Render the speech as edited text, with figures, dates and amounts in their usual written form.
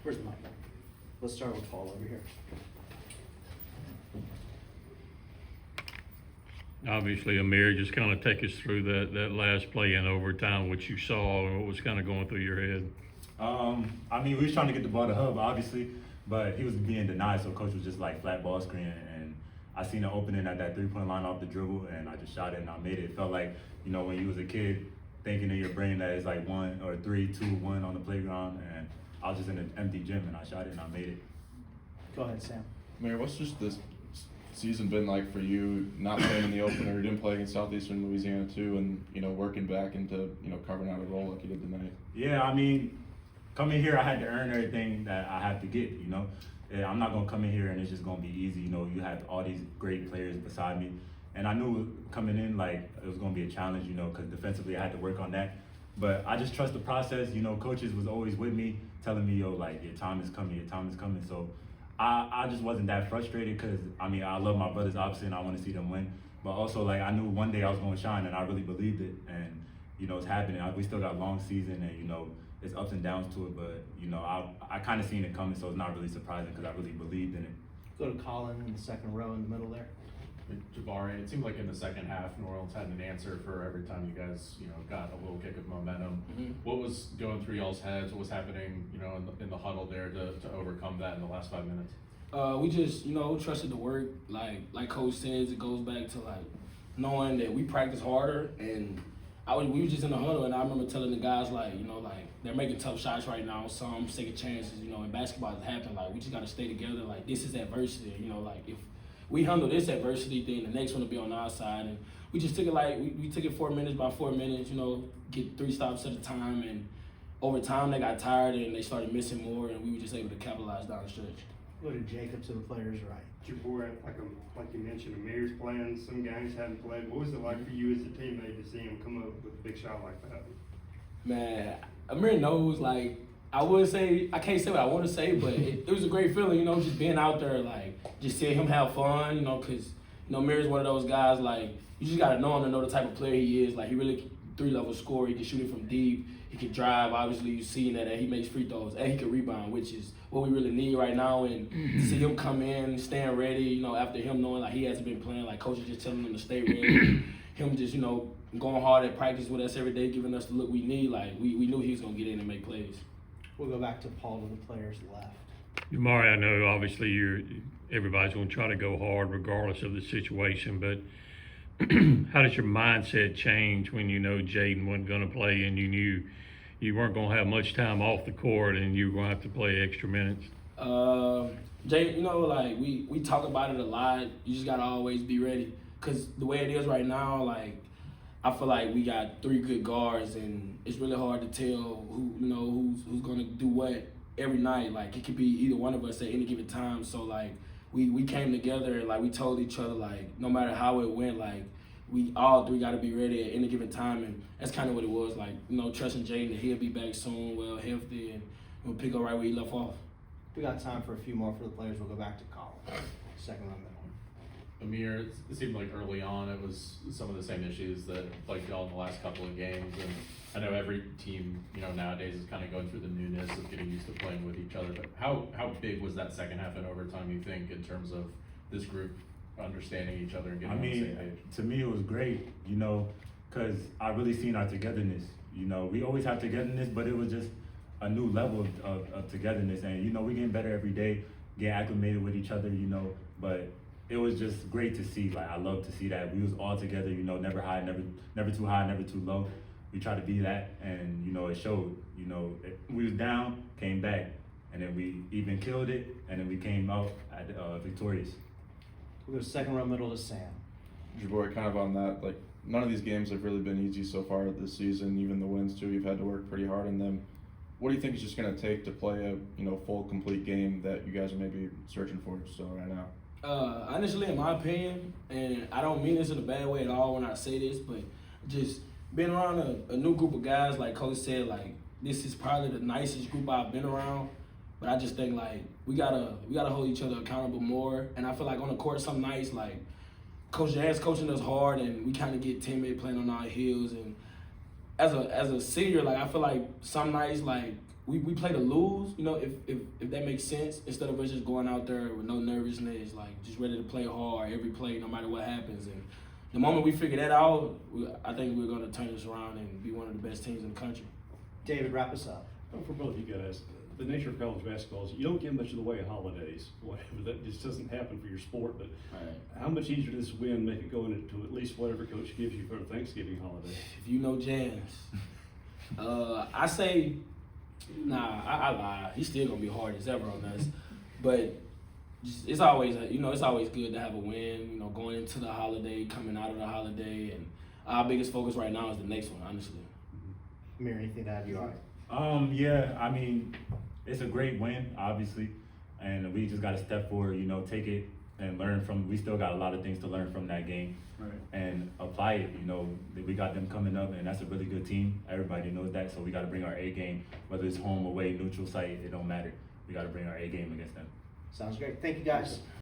Where's Mike? Let's start with Paul over here. Obviously, Amir, just kind of take us through that last play in overtime, what you saw and what was kind of going through your head. I mean, we was trying to get the ball to Hub, obviously, but he was being denied, so coach was just like flat ball screen, and I seen an opening at that three-point line off the dribble, and I just shot it and I made it. It felt like, you know, when you was a kid, thinking in your brain that it's like 1 or 3, 2, 1 on the playground, and I was just in an empty gym and I shot it and I made it. Go ahead, Sam. Mayor, what's just this season been like for you, not playing in the opener, you didn't play against Southeastern Louisiana too, and, you know, working back into, you know, carving out a role like you did tonight? Yeah, I mean, coming here, I had to earn everything that I have to get, you know. Yeah, I'm not gonna come in here and it's just gonna be easy, you know. You have all these great players beside me, and I knew coming in, like, it was gonna be a challenge, you know, because defensively I had to work on that. But I just trust the process, you know. Coaches was always with me, telling me, yo, like, your time is coming, your time is coming. So I just wasn't that frustrated because, I mean, I love my brothers, obviously, and I want to see them win. But also, like, I knew one day I was going to shine, and I really believed it. And, you know, it's happening. We still got a long season, and, you know, it's ups and downs to it. But, you know, I kind of seen it coming, so it's not really surprising because I really believed in it. Go to Colin in the second row in the middle there. Jabari, it seemed like in the second half, New Orleans had an answer for every time you guys, you know, got a little kick of momentum. Mm-hmm. What was going through y'all's heads? What was happening, you know, in the huddle there to overcome that in the last 5 minutes? We just, you know, trusted the work. Like Coach says, it goes back to like knowing that we practice harder, and we were just in the huddle, and I remember telling the guys, like, you know, like, they're making tough shots right now, some second chances, you know, in basketball it happens. Like, we just got to stay together. Like, this is adversity, you know, like, if we handle this adversity, then the next one will be on our side. And we just took it like, we took it 4 minutes by 4 minutes, you know, get 3 stops at a time, and over time they got tired and they started missing more, and we were just able to capitalize down the stretch. Go to Jacob to the player's right. Jabari, like you mentioned, Amir's playing, some guys haven't played. What was it like for you as a teammate to see him come up with a big shot like that? Man, Amir knows, like, I would say, I can't say what I want to say, but it was a great feeling, you know, just being out there, like, just seeing him have fun, you know, because, you know, Amir's one of those guys, like, you just got to know him to know the type of player he is. Like, he really 3-level scorer. He can shoot it from deep. He can drive. Obviously, you've seen that, and he makes free throws, and he can rebound, which is what we really need right now. And to see him come in, staying ready, you know, after him knowing, like, he hasn't been playing, like, coach is just telling him to stay ready. Him just, you know, going hard at practice with us every day, giving us the look we need. Like, we knew he was going to get in and make plays. We'll go back to Paul to the player's left. Jamari, I know obviously everybody's going to try to go hard regardless of the situation, but how does your mindset change when you know Jaden wasn't going to play and you knew you weren't going to have much time off the court and you were going to have to play extra minutes? Jaden, you know, like, we talk about it a lot. You just got to always be ready. Because the way it is right now, like, I feel like we got 3 good guards, and it's really hard to tell who's going to do what every night. Like, it could be either one of us at any given time. So, like, we came together and, like, we told each other, like, no matter how it went, like, we all 3 got to be ready at any given time. And that's kind of what it was. Like, you know, trusting Jaden that he'll be back soon, well, healthy, and we'll pick up right where he left off. We got time for a few more for the players. We'll go back to Colin. Second row middle. Amir, it seemed like early on it was some of the same issues that plagued y'all in the last couple of games, and I know every team, you know, nowadays is kind of going through the newness of getting used to playing with each other. But how big was that second half and overtime, you think, in terms of this group understanding each other and getting on the same page? To me, it was great, you know, because I really seen our togetherness. You know, we always have togetherness, but it was just a new level of togetherness, and you know, we getting better every day, get acclimated with each other, you know, but it was just great to see. Like, I love to see that we was all together, you know, never high, never too high, never too low. We tried to be that, and you know, it showed. You know, we was down, came back, and then we even killed it, and then we came out victorious. We'll go second row middle to Sam. Jabari, kind of on that, like, none of these games have really been easy so far this season. Even the wins too, you've had to work pretty hard in them. What do you think it's just going to take to play a full, complete game that you guys are maybe searching for still right now? Honestly, in my opinion, and I don't mean this in a bad way at all when I say this, but just being around a new group of guys, like Coach said, like, this is probably the nicest group I've been around. But I just think, like, we gotta hold each other accountable more. And I feel like on the court some nights, like, Coach Jan's coaching us hard, and we kind of get timid playing on our heels. And as a senior, like, I feel like some nights, like, we play to lose, you know, if that makes sense, instead of us just going out there with no nervousness, like just ready to play hard every play, no matter what happens. And the moment we figure that out, I think we're going to turn this around and be one of the best teams in the country. David, wrap us up. Well, for both of you guys, the nature of college basketball is you don't get much in the way of holidays. Whatever, that just doesn't happen for your sport. But how much easier does this win make it going into at least whatever coach gives you for Thanksgiving holiday? If you know Jans, I say, nah, I lie. He's still gonna be hard as ever on us, but it's always, you know, it's always good to have a win. You know, going into the holiday, coming out of the holiday, and our biggest focus right now is the next one, honestly. Amir, anything to add? You all right? Yeah, I mean, it's a great win, obviously, and we just got to step forward, you know, take it and learn from. We still got a lot of things to learn from that game, Right. and apply it. You know, we got them coming up, and that's a really good team. Everybody knows that, so we got to bring our A game, whether it's home, away, neutral site, it don't matter. We got to bring our A game against them. Sounds great. Thank you, guys.